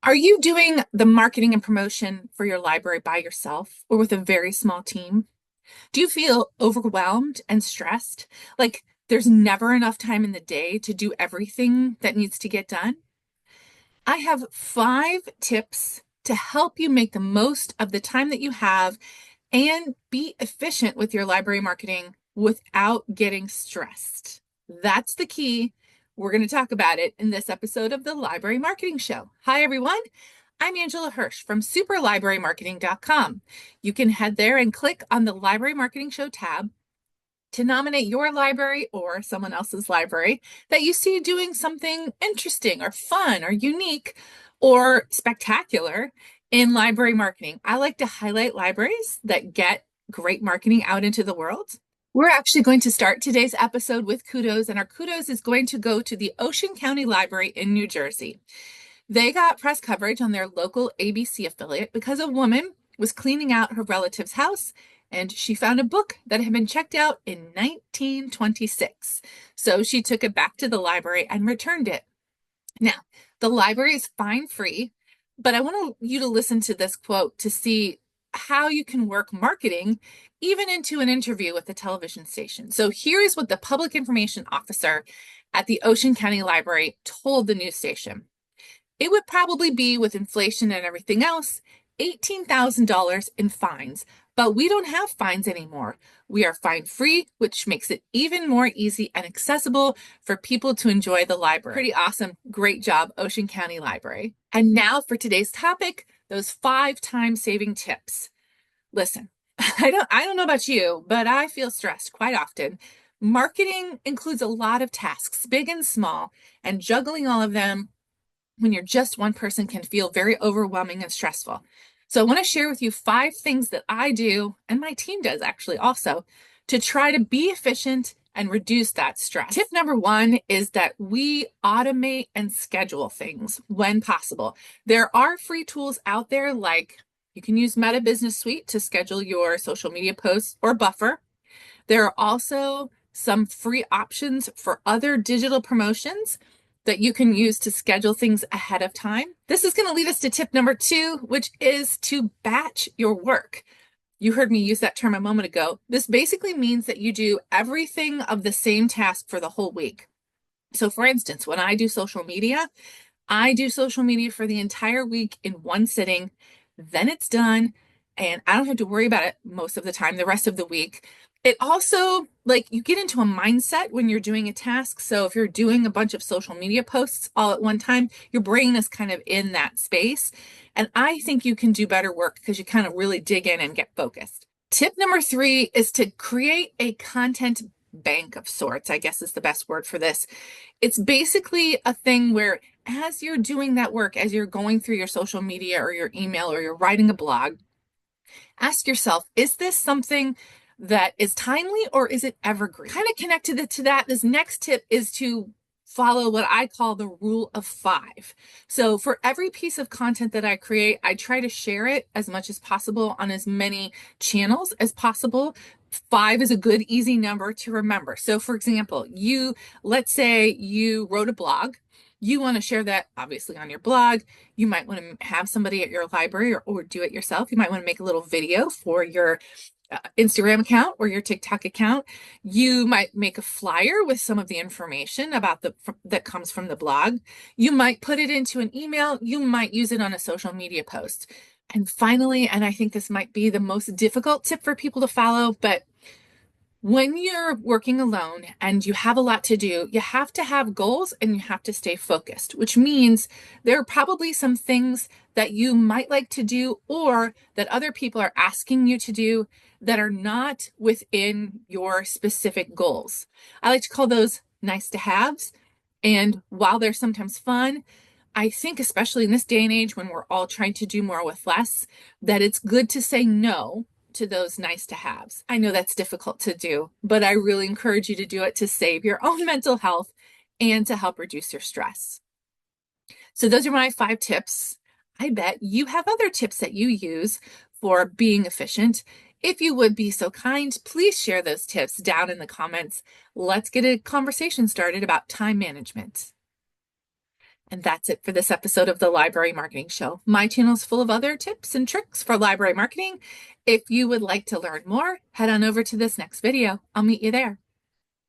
Are you doing the marketing and promotion for your library by yourself or with a very small team? Do you feel overwhelmed and stressed? Like there's never enough time in the day to do everything that needs to get done? I have 5 tips to help you make the most of the time that you have and be efficient with your library marketing without getting stressed. That's the key. We're going to talk about it in this episode of the Library Marketing Show. Hi, everyone. I'm Angela Hursh from superlibrarymarketing.com. You can head there and click on the Library Marketing Show tab to nominate your library or someone else's library that you see doing something interesting or fun or unique or spectacular in library marketing. I like to highlight libraries that get great marketing out into the world. We're actually going to start today's episode with kudos, and our kudos is going to go to the Ocean County Library in New Jersey. They got press coverage on their local ABC affiliate because a woman was cleaning out her relative's house and she found a book that had been checked out in 1926. So she took it back to the library and returned it. Now, the library is fine free, but I want you to listen to this quote to see how you can work marketing even into an interview with a television station. So here is what the public information officer at the Ocean County Library told the news station. It would probably be, with inflation and everything else, $18,000 in fines, but we don't have fines anymore. We are fine free, which makes it even more easy and accessible for people to enjoy the library. Pretty awesome. Great job, Ocean County Library. And now for today's topic, those 5 time-saving tips. Listen, I don't know about you, but I feel stressed quite often. Marketing includes a lot of tasks, big and small, and juggling all of them when you're just one person can feel very overwhelming and stressful. So I want to share with you 5 things that I do, and my team does actually also, to try to be efficient and reduce that stress. Tip number 1 is that we automate and schedule things when possible. There are free tools out there, like you can use Meta Business Suite to schedule your social media posts or Buffer. There are also some free options for other digital promotions that you can use to schedule things ahead of time. This is going to lead us to tip number 2, which is to batch your work. You heard me use that term a moment ago. This basically means that you do everything of the same task for the whole week. So for instance, when I do social media for the entire week in one sitting, then it's done, and I don't have to worry about it most of the time, the rest of the week. It also, like, you get into a mindset when you're doing a task. So if you're doing a bunch of social media posts all at one time, your brain is kind of in that space. And I think you can do better work because you kind of really dig in and get focused. Tip number 3 is to create a content bank of sorts, I guess is the best word for this. It's basically a thing where as you're doing that work, as you're going through your social media or your email or you're writing a blog, ask yourself, is this something that is timely or is it evergreen? Kind of connected to that, this next tip is to follow what I call the rule of 5. So for every piece of content that I create, I try to share it as much as possible on as many channels as possible. 5 is a good, easy number to remember. So for example, let's say you wrote a blog. You want to share that obviously on your blog. You might want to have somebody at your library or do it yourself. You might want to make a little video for your Instagram account or your TikTok account. You might make a flyer with some of the information about that comes from the blog. You might put it into an email. You might use it on a social media post. And finally, and I think this might be the most difficult tip for people to follow, but when you're working alone and you have a lot to do, you have to have goals and you have to stay focused, which means there are probably some things that you might like to do or that other people are asking you to do that are not within your specific goals. I like to call those nice to haves. And while they're sometimes fun, I think, especially in this day and age when we're all trying to do more with less, that it's good to say no to those nice to haves. I know that's difficult to do, but I really encourage you to do it to save your own mental health and to help reduce your stress. So those are my 5 tips. I bet you have other tips that you use for being efficient. If you would be so kind, please share those tips down in the comments. Let's get a conversation started about time management. And that's it for this episode of the Library Marketing Show. My channel is full of other tips and tricks for library marketing. If you would like to learn more, head on over to this next video. I'll meet you there.